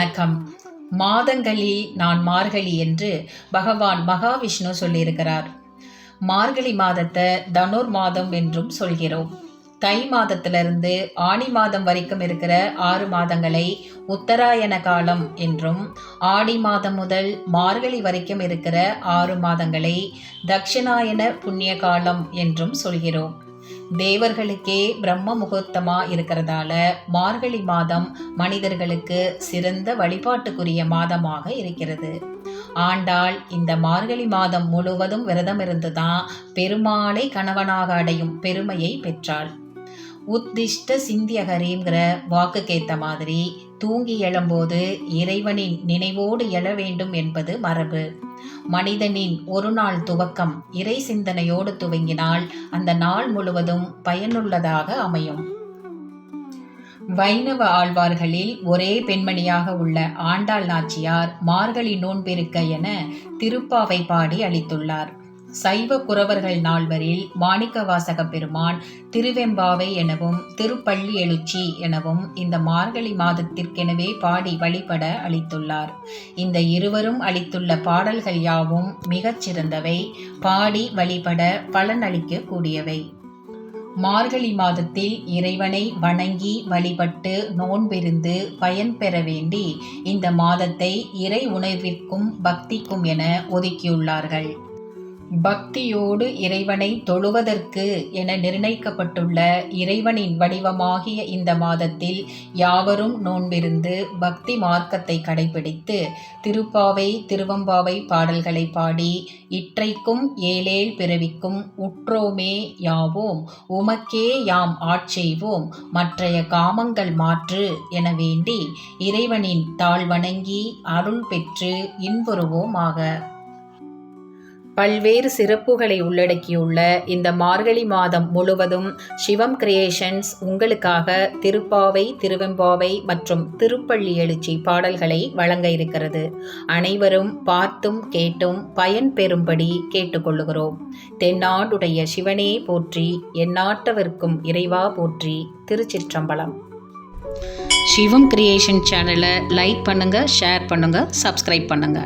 வணக்கம். மாதங்களில் நான் மார்கழி என்று பகவான் மகாவிஷ்ணு சொல்லியிருக்கிறார். மார்கழி மாதத்தை தனுர் மாதம் என்றும் சொல்கிறோம். தை மாதத்திலிருந்து ஆணி மாதம் வரைக்கும் இருக்கிற 6 மாதங்களை உத்தராயண காலம் என்றும், ஆடி மாதம் முதல் மார்கழி வரைக்கும் இருக்கிற 6 மாதங்களை தட்சிணாயன புண்ணிய காலம் என்றும் சொல்கிறோம். தேவர்களுக்கே பிரம்ம முகூர்த்தமா இருக்கிறதால மார்கழி மாதம் மனிதர்களுக்கு சிறந்த வழிபாட்டுக்குரிய மாதமாக இருக்கிறது. ஆண்டாள் இந்த மார்கழி மாதம் முழுவதும் விரதம் இருந்துதான் பெருமாளை கணவனாக அடையும் பெருமையை பெற்றாள். உத்திஷ்ட சிந்தியகரிங்கிற வாக்குக்கேத்த மாதிரி தூங்கி எழும்போது இறைவனின் நினைவோடு எழ வேண்டும் என்பது மரபு. மனிதனின் ஒரு நாள் துவக்கம் இறை சிந்தனையோடு துவங்கினால் அந்த நாள் முழுவதும் பயனுள்ளதாக அமையும். வைணவ ஆழ்வார்களில் ஒரே பெண்மணியாக உள்ள ஆண்டாள் நாச்சியார் மார்கழி நோன்பிருக்க என திருப்பாவை பாடி அளித்துள்ளார். சைவ குரவர்கள் நால்வரில் மாணிக்கவாசக பெருமான் திருவெம்பாவை எனவும் திருப்பள்ளி எழுச்சி எனவும் இந்த மார்கழி மாதத்திற்கெனவே பாடி வழிபட அளித்துள்ளார். இந்த இருவரும் அளித்துள்ள பாடல்கள் யாவும் மிகச் சிறந்தவை, பாடி வழிபட பலனளிக்க கூடியவை. மார்கழி மாதத்தில் இறைவனை வணங்கி வழிபட்டு நோன்பிருந்து பயன் பெற வேண்டி இந்த மாதத்தை இறை உணர்விற்கும் பக்திக்கும் என ஒதுக்கியுள்ளார்கள். பக்தியோடு இறைவனை தொழுவதற்கு என நிர்ணயிக்கப்பட்டுள்ள இறைவனின் வடிவமாகிய இந்த மாதத்தில் யாவரும் நோன்பிருந்து பக்தி மார்க்கத்தை கடைபிடித்து திருப்பாவை திருவெம்பாவை பாடல்களை பாடி இற்றைக்கும் ஏழேழ் பிறவிக்கும் உற்றோமே யாவோம் உமக்கே யாம் ஆட்செய்வோம் மற்றைய காமங்கள் மாற்று என வேண்டி இறைவனின் தாழ் வணங்கி அருள் பெற்று இன்புறுவோமாக. பல்வேறு சிறப்புகளை உள்ளடக்கியுள்ள இந்த மார்கழி மாதம் முழுவதும் சிவம் கிரியேஷன்ஸ் உங்களுக்காக திருப்பாவை திருவெம்பாவை மற்றும் திருப்பள்ளி எழுச்சி பாடல்களை வழங்க இருக்கிறது. அனைவரும் பார்த்தும் கேட்டும் பயன் பெறும்படி கேட்டுக்கொள்ளுகிறோம். தென்னாடுடைய சிவனே போற்றி, எந்நாட்டவர்க்கும் இறைவா போற்றி. திருச்சிற்றம்பலம். சிவம் கிரியேஷன் சேனலை லைக் பண்ணுங்க, ஷேர் பண்ணுங்க, சப்ஸ்கிரைப் பண்ணுங்க.